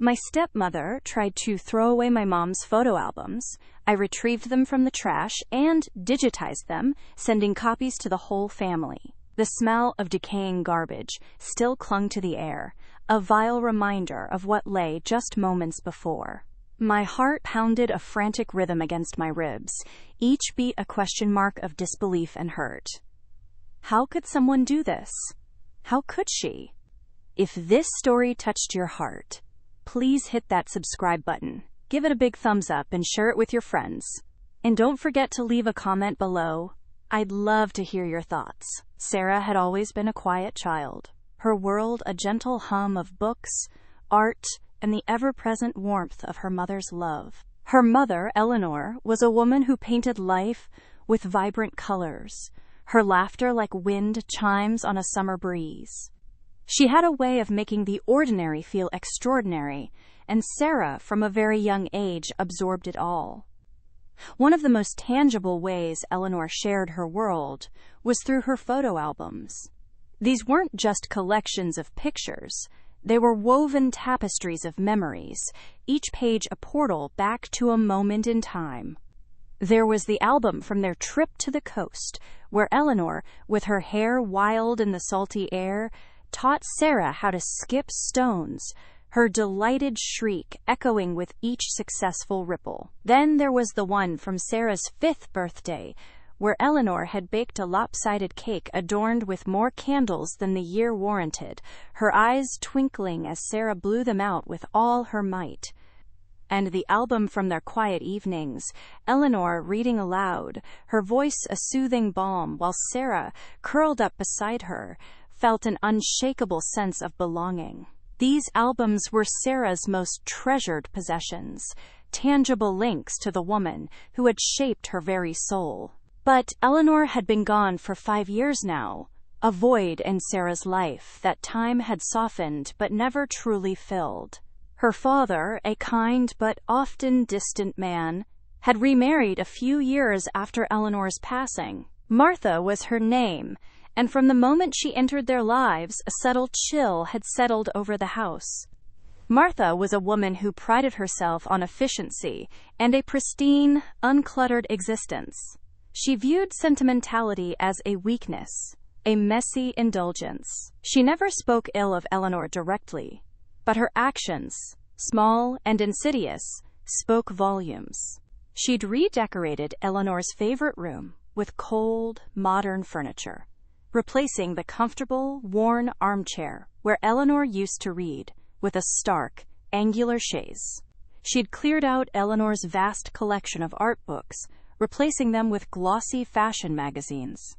My stepmother tried to throw away my mom's photo albums. I retrieved them from the trash and digitized them, sending copies to the whole family. The smell of decaying garbage still clung to the air, a vile reminder of what lay just moments before. My heart pounded a frantic rhythm against my ribs, each beat a question mark of disbelief and hurt. How could someone do this? How could she? If this story touched your heart, please hit that subscribe button, give it a big thumbs up, and share it with your friends. And don't forget to leave a comment below. I'd love to hear your thoughts. Sarah had always been a quiet child, her world a gentle hum of books, art, and the ever-present warmth of her mother's love. Her mother, Eleanor, was a woman who painted life with vibrant colors, her laughter like wind chimes on a summer breeze. She had a way of making the ordinary feel extraordinary, and Sarah, from a very young age, absorbed it all. One of the most tangible ways Eleanor shared her world was through her photo albums. These weren't just collections of pictures. They were woven tapestries of memories, each page a portal back to a moment in time. There was the album from their trip to the coast, where Eleanor, with her hair wild in the salty air, taught Sarah how to skip stones, her delighted shriek echoing with each successful ripple. Then there was the one from Sarah's 5th birthday, where Eleanor had baked a lopsided cake adorned with more candles than the year warranted, her eyes twinkling as Sarah blew them out with all her might. And the album from their quiet evenings, Eleanor reading aloud, her voice a soothing balm, while Sarah, curled up beside her, felt an unshakable sense of belonging. These albums were Sarah's most treasured possessions, tangible links to the woman who had shaped her very soul. But Eleanor had been gone for 5 years now, a void in Sarah's life that time had softened but never truly filled. Her father, a kind but often distant man, had remarried a few years after Eleanor's passing. Martha was her name, and from the moment she entered their lives, a subtle chill had settled over the house. Martha was a woman who prided herself on efficiency and a pristine, uncluttered existence. She viewed sentimentality as a weakness, a messy indulgence. She never spoke ill of Eleanor directly, but her actions, small and insidious, spoke volumes. She'd redecorated Eleanor's favorite room with cold, modern furniture, replacing the comfortable, worn armchair where Eleanor used to read with a stark, angular chaise. She'd cleared out Eleanor's vast collection of art books, replacing them with glossy fashion magazines.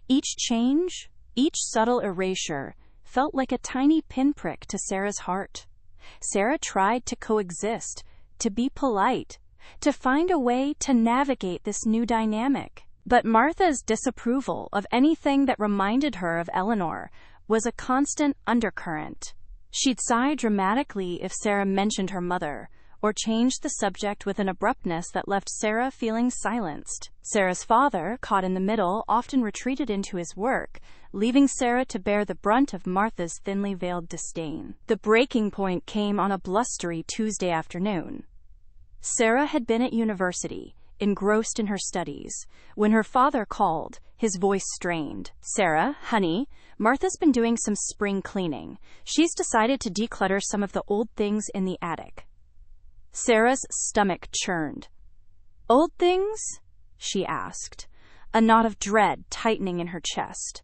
Each change, each subtle erasure, felt like a tiny pinprick to Sarah's heart. Sarah tried to coexist, to be polite, to find a way to navigate this new dynamic. But Martha's disapproval of anything that reminded her of Eleanor was a constant undercurrent. She'd sigh dramatically if Sarah mentioned her mother, or changed the subject with an abruptness that left Sarah feeling silenced. Sarah's father, caught in the middle, often retreated into his work, leaving Sarah to bear the brunt of Martha's thinly veiled disdain. The breaking point came on a blustery Tuesday afternoon. Sarah had been at university, engrossed in her studies, when her father called, his voice strained. "Sarah, honey, Martha's been doing some spring cleaning. She's decided to declutter some of the old things in the attic." Sarah's stomach churned. "Old things?" she asked, a knot of dread tightening in her chest.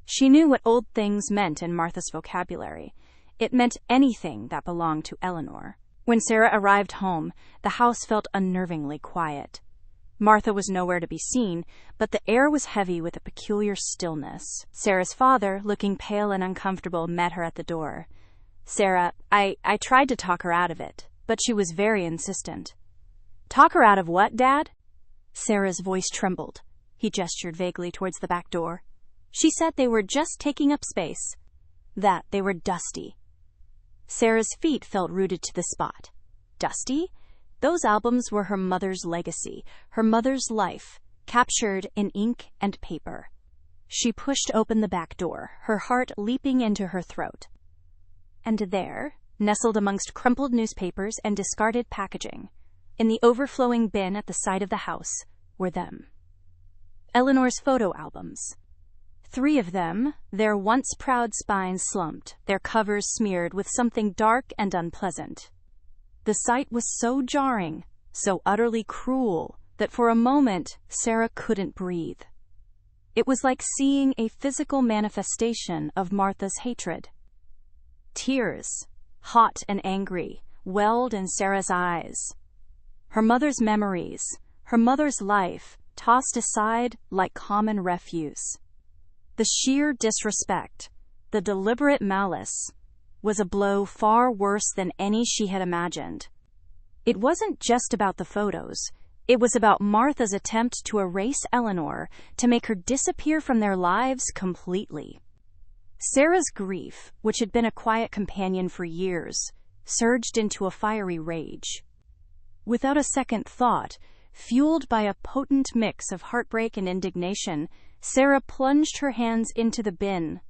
She knew what old things meant in Martha's vocabulary. It meant anything that belonged to Eleanor. When Sarah arrived home, the house felt unnervingly quiet. Martha was nowhere to be seen, but the air was heavy with a peculiar stillness. Sarah's father, looking pale and uncomfortable, met her at the door. "Sarah, I tried to talk her out of it, but she was very insistent." "Talk her out of what, Dad?" Sarah's voice trembled. He gestured vaguely towards the back door. "She said they were just taking up space. That they were dusty." Sarah's feet felt rooted to the spot. Dusty? Those albums were her mother's legacy, her mother's life, captured in ink and paper. She pushed open the back door, her heart leaping into her throat. And there, nestled amongst crumpled newspapers and discarded packaging. In the overflowing bin at the side of the house were them. Eleanor's photo albums. 3 of them, their once proud spines slumped, their covers smeared with something dark and unpleasant. The sight was so jarring, so utterly cruel, that for a moment Sarah couldn't breathe. It was like seeing a physical manifestation of Martha's hatred. Tears, hot and angry, welled in Sarah's eyes. Her mother's memories, her mother's life, tossed aside like common refuse. The sheer disrespect, the deliberate malice, was a blow far worse than any she had imagined. It wasn't just about the photos. It was about Martha's attempt to erase Eleanor, to make her disappear from their lives completely. Sarah's grief, which had been a quiet companion for years, surged into a fiery rage. Without a second thought, fueled by a potent mix of heartbreak and indignation, Sarah plunged her hands into the bin.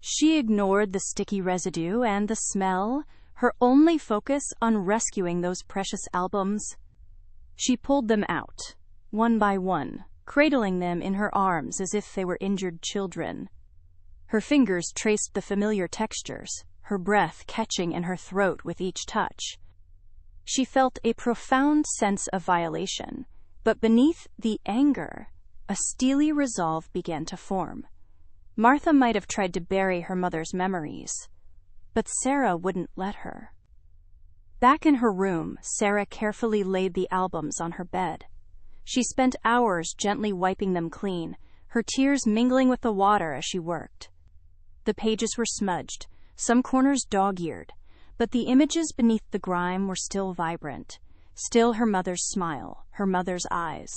She ignored the sticky residue and the smell, her only focus on rescuing those precious albums. She pulled them out, one by one, cradling them in her arms as if they were injured children. Her fingers traced the familiar textures, her breath catching in her throat with each touch. She felt a profound sense of violation, but beneath the anger, a steely resolve began to form. Martha might have tried to bury her mother's memories, but Sarah wouldn't let her. Back in her room, Sarah carefully laid the albums on her bed. She spent hours gently wiping them clean, her tears mingling with the water as she worked. The pages were smudged, some corners dog-eared, but the images beneath the grime were still vibrant, still her mother's smile, her mother's eyes.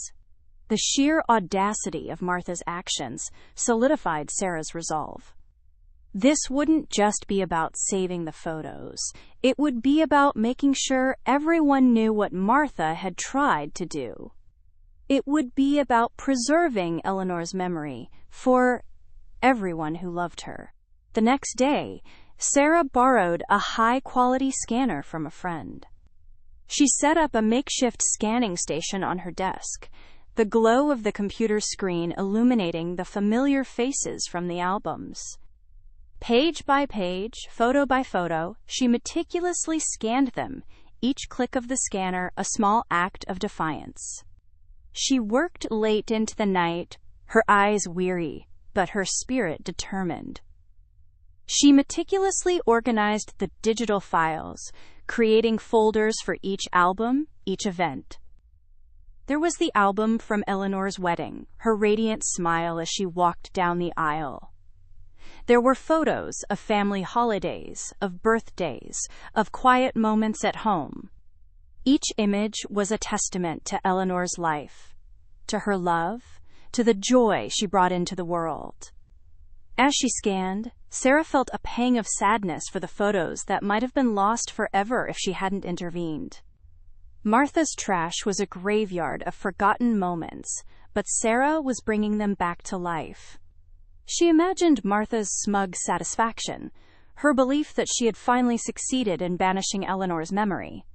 The sheer audacity of Martha's actions solidified Sarah's resolve. This wouldn't just be about saving the photos. It would be about making sure everyone knew what Martha had tried to do. It would be about preserving Eleanor's memory for everyone who loved her. The next day, Sarah borrowed a high-quality scanner from a friend. She set up a makeshift scanning station on her desk, the glow of the computer screen illuminating the familiar faces from the albums. Page by page, photo by photo, she meticulously scanned them, each click of the scanner a small act of defiance. She worked late into the night, her eyes weary, but her spirit determined. She meticulously organized the digital files, creating folders for each album, each event. There was the album from Eleanor's wedding, her radiant smile as she walked down the aisle. There were photos of family holidays, of birthdays, of quiet moments at home. Each image was a testament to Eleanor's life, to her love, to the joy she brought into the world. As she scanned, Sarah felt a pang of sadness for the photos that might have been lost forever if she hadn't intervened. Martha's trash was a graveyard of forgotten moments, but Sarah was bringing them back to life. She imagined Martha's smug satisfaction, her belief that she had finally succeeded in banishing Eleanor's memory.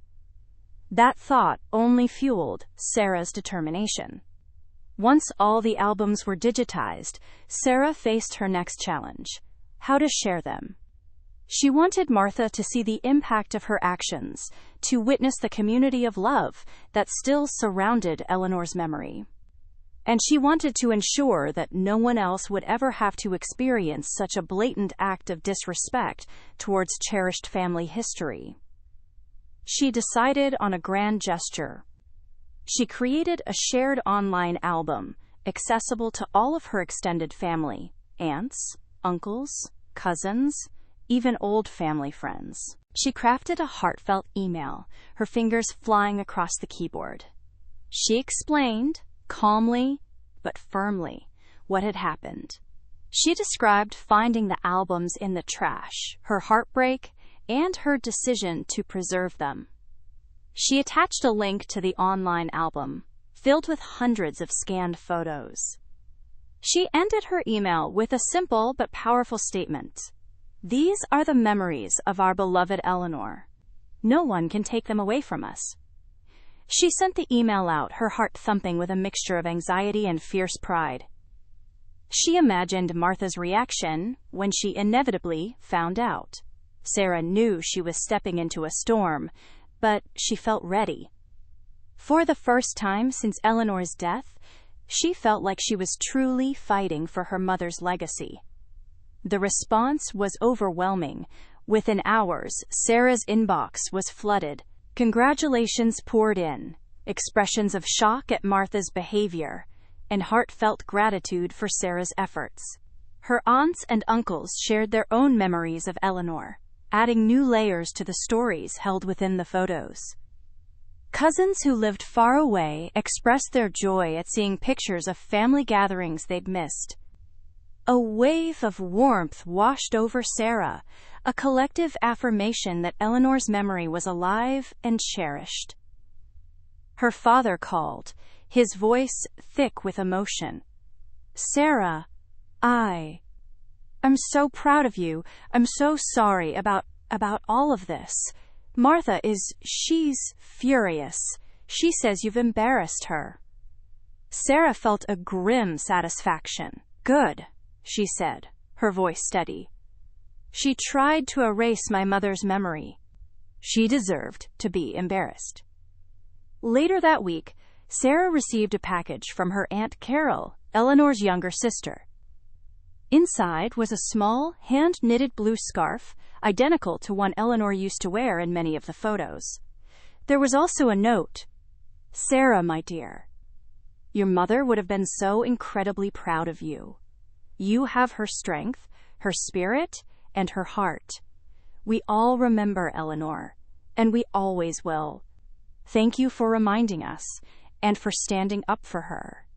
That thought only fueled Sarah's determination. Once all the albums were digitized, Sarah faced her next challenge: how to share them. She wanted Martha to see the impact of her actions, to witness the community of love that still surrounded Eleanor's memory. And she wanted to ensure that no one else would ever have to experience such a blatant act of disrespect towards cherished family history. She decided on a grand gesture. She created a shared online album, accessible to all of her extended family, aunts, uncles, cousins, even old family friends. She crafted a heartfelt email, her fingers flying across the keyboard. She explained, calmly but firmly, what had happened. She described finding the albums in the trash, her heartbreak, and her decision to preserve them. She attached a link to the online album, filled with hundreds of scanned photos. She ended her email with a simple but powerful statement: These are the memories of our beloved Eleanor. No one can take them away from us. She sent the email out, her heart thumping with a mixture of anxiety and fierce pride. She imagined Martha's reaction when she inevitably found out. Sarah knew she was stepping into a storm, but she felt ready. For the first time since Eleanor's death, she felt like she was truly fighting for her mother's legacy. The response was overwhelming. Within hours, Sarah's inbox was flooded. Congratulations poured in, expressions of shock at Martha's behavior, and heartfelt gratitude for Sarah's efforts. Her aunts and uncles shared their own memories of Eleanor, adding new layers to the stories held within the photos. Cousins who lived far away expressed their joy at seeing pictures of family gatherings they'd missed. A wave of warmth washed over Sarah, a collective affirmation that Eleanor's memory was alive and cherished. Her father called, his voice thick with emotion. "Sarah, I'm so proud of you. I'm so sorry about all of this. Martha she's furious. She says you've embarrassed her." Sarah felt a grim satisfaction. "Good," she said, her voice steady. "She tried to erase my mother's memory. She deserved to be embarrassed." Later that week, Sarah received a package from her Aunt Carol, Eleanor's younger sister. Inside was a small, hand-knitted blue scarf, identical to one Eleanor used to wear in many of the photos. There was also a note. "Sarah, my dear, your mother would have been so incredibly proud of you. You have her strength, her spirit, and her heart. We all remember Eleanor, and we always will. Thank you for reminding us, and for standing up for her."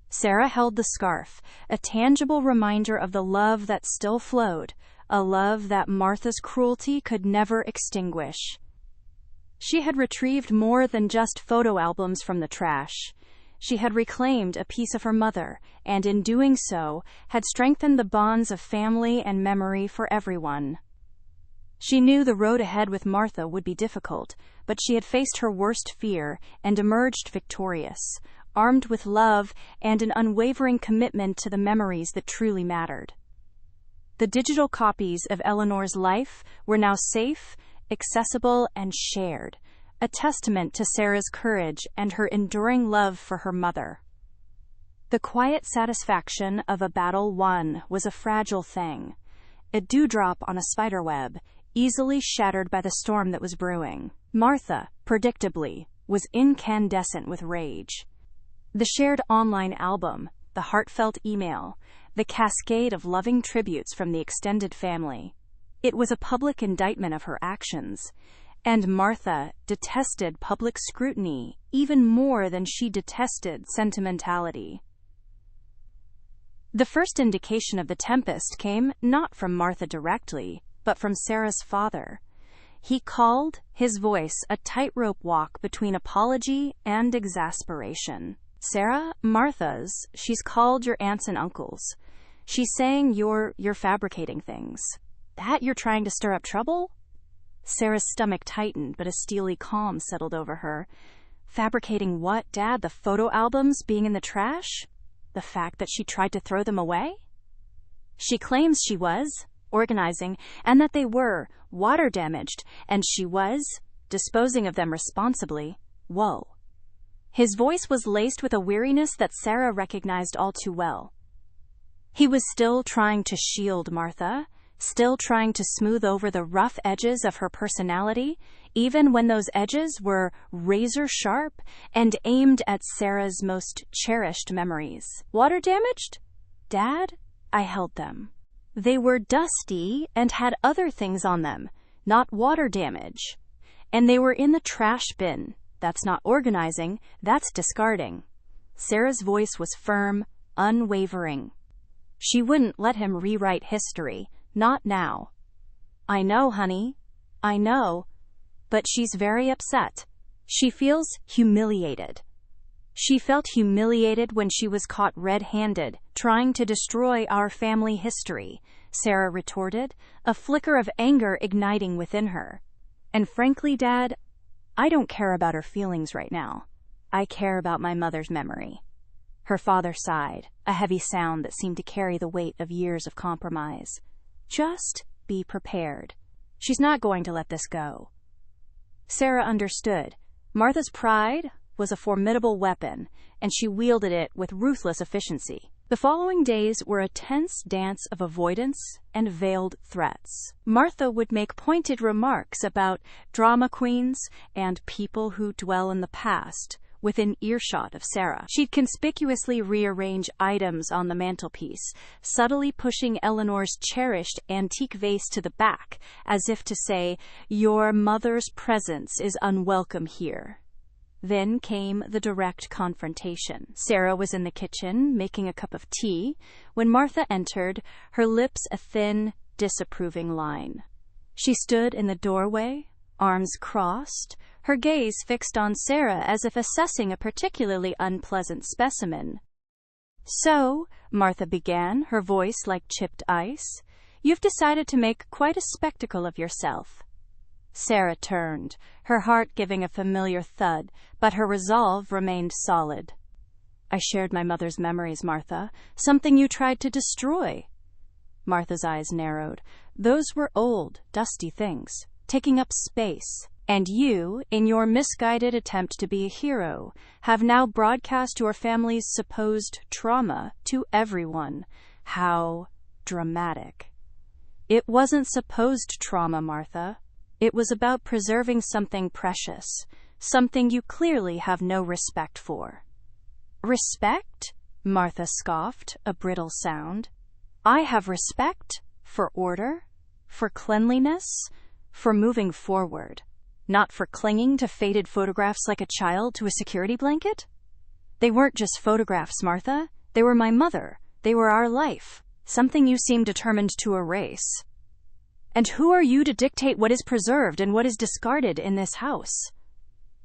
Sarah held the scarf, a tangible reminder of the love that still flowed, a love that Martha's cruelty could never extinguish. She had retrieved more than just photo albums from the trash. She had reclaimed a piece of her mother, and in doing so, had strengthened the bonds of family and memory for everyone. She knew the road ahead with Martha would be difficult, but she had faced her worst fear and emerged victorious, armed with love and an unwavering commitment to the memories that truly mattered. The digital copies of Eleanor's life were now safe, accessible, and shared, a testament to Sarah's courage and her enduring love for her mother. The quiet satisfaction of a battle won was a fragile thing, a dewdrop on a spiderweb, easily shattered by the storm that was brewing. Martha, predictably, was incandescent with rage. The shared online album, the heartfelt email, the cascade of loving tributes from the extended family. It was a public indictment of her actions, and Martha detested public scrutiny even more than she detested sentimentality. The first indication of the tempest came not from Martha directly, but from Sarah's father. He called, his voice a tightrope walk between apology and exasperation. "Sarah, she's called your aunts and uncles. She's saying you're fabricating things. That you're trying to stir up trouble?" Sarah's stomach tightened, but a steely calm settled over her. "Fabricating what, Dad? The photo albums being in the trash? The fact that she tried to throw them away?" "She claims she was organizing, and that they were water damaged, and she was disposing of them responsibly." Whoa. His voice was laced with a weariness that Sarah recognized all too well. He was still trying to shield Martha, still trying to smooth over the rough edges of her personality, even when those edges were razor sharp and aimed at Sarah's most cherished memories. "Water damaged? Dad, I held them. They were dusty and had other things on them, not water damage. And they were in the trash bin. That's not organizing, that's discarding." Sarah's voice was firm, unwavering. She wouldn't let him rewrite history, not now. "I know, honey. I know. But she's very upset. She feels humiliated. She felt humiliated when she was caught red-handed, trying to destroy our family history," Sarah retorted, a flicker of anger igniting within her. And frankly, Dad, I don't care about her feelings right now. I care about my mother's memory. Her father sighed, a heavy sound that seemed to carry the weight of years of compromise. Just be prepared. She's not going to let this go. Sarah understood. Martha's pride was a formidable weapon, and she wielded it with ruthless efficiency. The following days were a tense dance of avoidance and veiled threats. Martha would make pointed remarks about drama queens and people who dwell in the past, within earshot of Sarah. She'd conspicuously rearrange items on the mantelpiece, subtly pushing Eleanor's cherished antique vase to the back, as if to say, "Your mother's presence is unwelcome here." Then came the direct confrontation. Sarah was in the kitchen, making a cup of tea, when Martha entered, her lips a thin, disapproving line. She stood in the doorway, arms crossed, her gaze fixed on Sarah as if assessing a particularly unpleasant specimen. "So," Martha began, her voice like chipped ice, "you've decided to make quite a spectacle of yourself." Sarah turned, her heart giving a familiar thud, but her resolve remained solid. "I shared my mother's memories, Martha, something you tried to destroy." Martha's eyes narrowed. "Those were old, dusty things, taking up space. And you, in your misguided attempt to be a hero, have now broadcast your family's supposed trauma to everyone. How dramatic." "It wasn't supposed trauma, Martha. It was about preserving something precious, something you clearly have no respect for." "Respect?" Martha scoffed, a brittle sound. "I have respect for order, for cleanliness, for moving forward, not for clinging to faded photographs like a child to a security blanket." "They weren't just photographs, Martha. They were my mother. They were our life, something you seem determined to erase. And who are you to dictate what is preserved and what is discarded in this house?"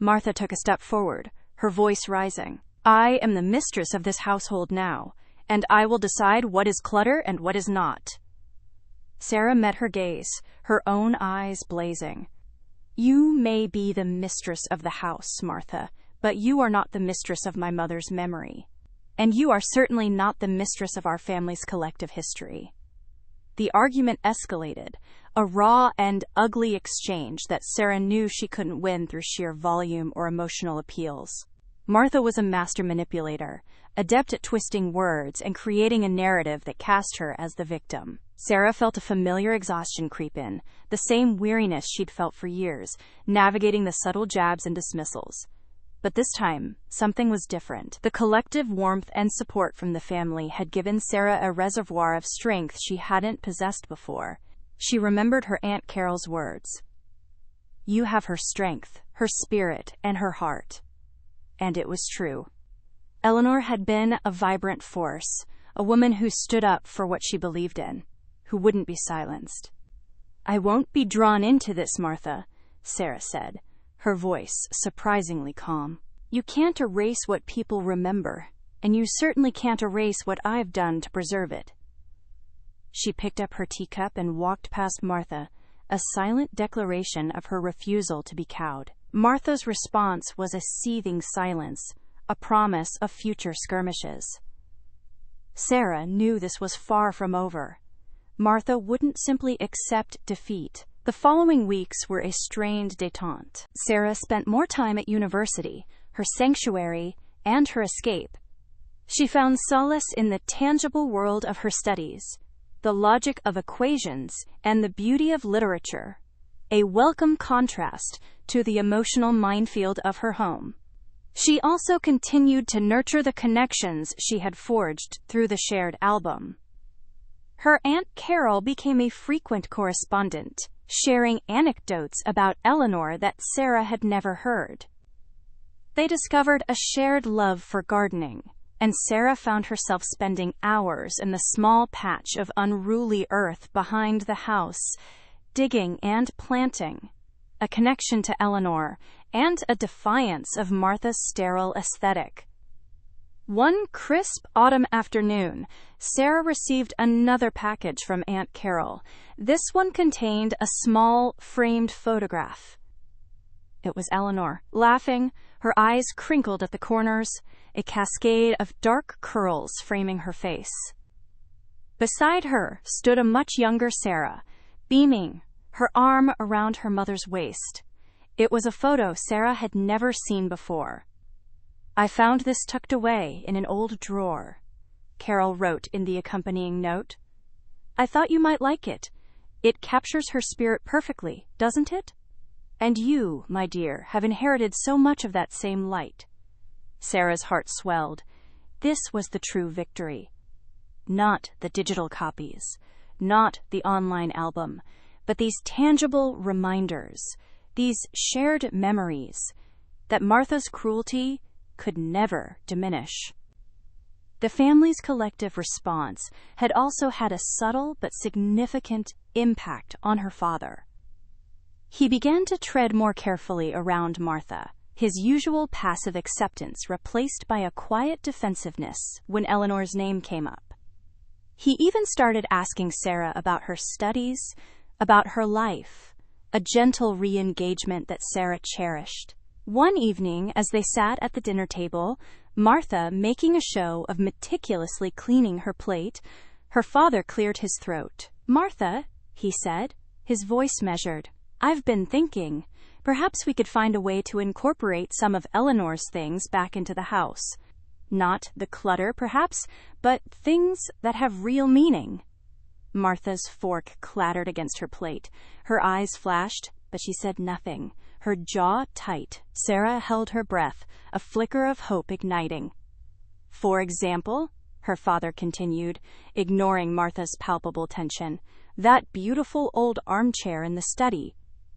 Martha took a step forward, her voice rising. "I am the mistress of this household now, and I will decide what is clutter and what is not." Sarah met her gaze, her own eyes blazing. "You may be the mistress of the house, Martha, but you are not the mistress of my mother's memory. And you are certainly not the mistress of our family's collective history." The argument escalated, a raw and ugly exchange that Sarah knew she couldn't win through sheer volume or emotional appeals. Martha was a master manipulator, adept at twisting words and creating a narrative that cast her as the victim. Sarah felt a familiar exhaustion creep in, the same weariness she'd felt for years, navigating the subtle jabs and dismissals. But this time, something was different. The collective warmth and support from the family had given Sarah a reservoir of strength she hadn't possessed before. She remembered her Aunt Carol's words. "You have her strength, her spirit, and her heart." And it was true. Eleanor had been a vibrant force, a woman who stood up for what she believed in, who wouldn't be silenced. "I won't be drawn into this, Martha," Sarah said, her voice surprisingly calm. "You can't erase what people remember, and you certainly can't erase what I've done to preserve it." She picked up her teacup and walked past Martha, a silent declaration of her refusal to be cowed. Martha's response was a seething silence, a promise of future skirmishes. Sarah knew this was far from over. Martha wouldn't simply accept defeat. The following weeks were a strained détente. Sarah spent more time at university, her sanctuary, and her escape. She found solace in the tangible world of her studies, the logic of equations, and the beauty of literature, a welcome contrast to the emotional minefield of her home. She also continued to nurture the connections she had forged through the shared album. Her Aunt Carol became a frequent correspondent, sharing anecdotes about Eleanor that Sarah had never heard. They discovered a shared love for gardening, and Sarah found herself spending hours in the small patch of unruly earth behind the house, digging and planting, a connection to Eleanor and a defiance of Martha's sterile aesthetic. One crisp autumn afternoon, Sarah received another package from Aunt Carol. This one contained a small, framed photograph. It was Eleanor, laughing, her eyes crinkled at the corners, a cascade of dark curls framing her face. Beside her stood a much younger Sarah, beaming, her arm around her mother's waist. It was a photo Sarah had never seen before. "I found this tucked away in an old drawer," Carol wrote in the accompanying note. "I thought you might like it. It captures her spirit perfectly, doesn't it? And you, my dear, have inherited so much of that same light." Sarah's heart swelled. This was the true victory. Not the digital copies, not the online album, but these tangible reminders, these shared memories, that Martha's cruelty could never diminish. The family's collective response had also had a subtle but significant impact on her father. He began to tread more carefully around Martha, his usual passive acceptance replaced by a quiet defensiveness when Eleanor's name came up. He even started asking Sarah about her studies, about her life, a gentle re-engagement that Sarah cherished. One evening, as they sat at the dinner table, Martha making a show of meticulously cleaning her plate, her father cleared his throat. "Martha," he said, his voice measured, "I've been thinking, perhaps we could find a way to incorporate some of Eleanor's things back into the house. Not the clutter, perhaps, but things that have real meaning." Martha's fork clattered against her plate. Her eyes flashed, but she said nothing, her jaw tight. Sarah held her breath, a flicker of hope igniting. "For example," her father continued, ignoring Martha's palpable tension, "that beautiful old armchair in the study.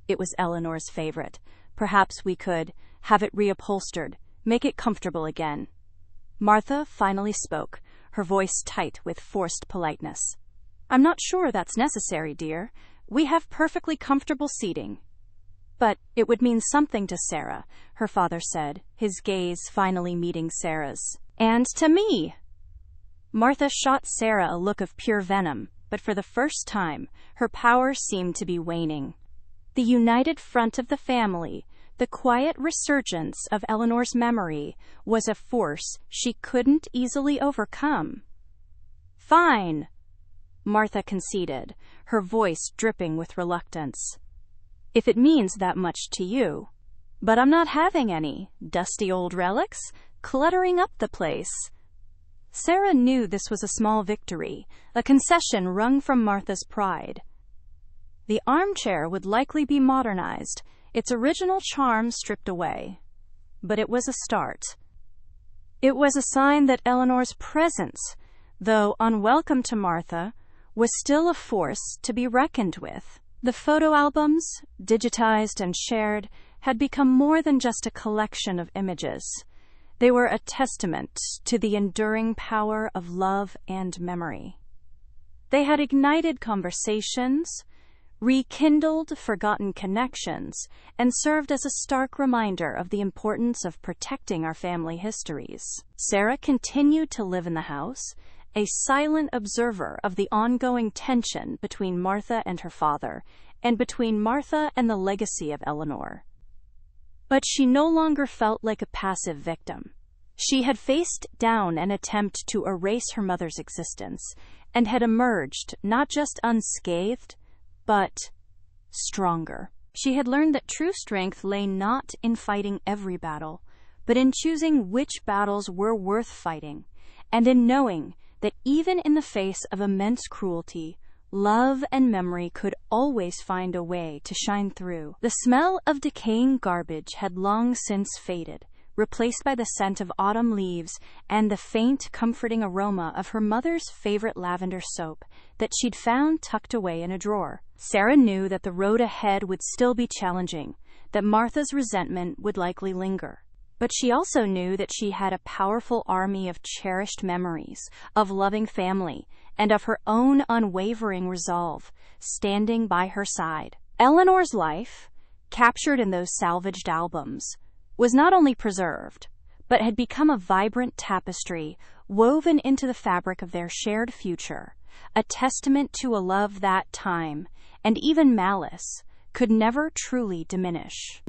It was Eleanor's favorite. Perhaps we could have it reupholstered, make it comfortable again." Martha finally spoke, her voice tight with forced politeness. "I'm not sure that's necessary, dear. We have perfectly comfortable seating." "But it would mean something to Sarah," her father said, his gaze finally meeting Sarah's. "And to me." Martha shot Sarah a look of pure venom, but for the first time, her power seemed to be waning. The united front of the family, the quiet resurgence of Eleanor's memory, was a force she couldn't easily overcome. "Fine," Martha conceded, her voice dripping with reluctance. "If it means that much to you. But I'm not having any dusty old relics cluttering up the place." Sarah knew this was a small victory, a concession wrung from Martha's pride. The armchair would likely be modernized, its original charm stripped away. But it was a start. It was a sign that Eleanor's presence, though unwelcome to Martha, was still a force to be reckoned with. The photo albums, digitized and shared, had become more than just a collection of images. They were a testament to the enduring power of love and memory. They had ignited conversations, rekindled forgotten connections, and served as a stark reminder of the importance of protecting our family histories. Sarah continued to live in the house, a silent observer of the ongoing tension between Martha and her father, and between Martha and the legacy of Eleanor. But she no longer felt like a passive victim. She had faced down an attempt to erase her mother's existence, and had emerged not just unscathed, but stronger. She had learned that true strength lay not in fighting every battle, but in choosing which battles were worth fighting, and in knowing that even in the face of immense cruelty, love and memory could always find a way to shine through. The smell of decaying garbage had long since faded, replaced by the scent of autumn leaves and the faint, comforting aroma of her mother's favorite lavender soap that she'd found tucked away in a drawer. Sarah knew that the road ahead would still be challenging, that Martha's resentment would likely linger. But she also knew that she had a powerful army of cherished memories, of loving family, and of her own unwavering resolve, standing by her side. Eleanor's life, captured in those salvaged albums, was not only preserved, but had become a vibrant tapestry woven into the fabric of their shared future, a testament to a love that time, and even malice, could never truly diminish.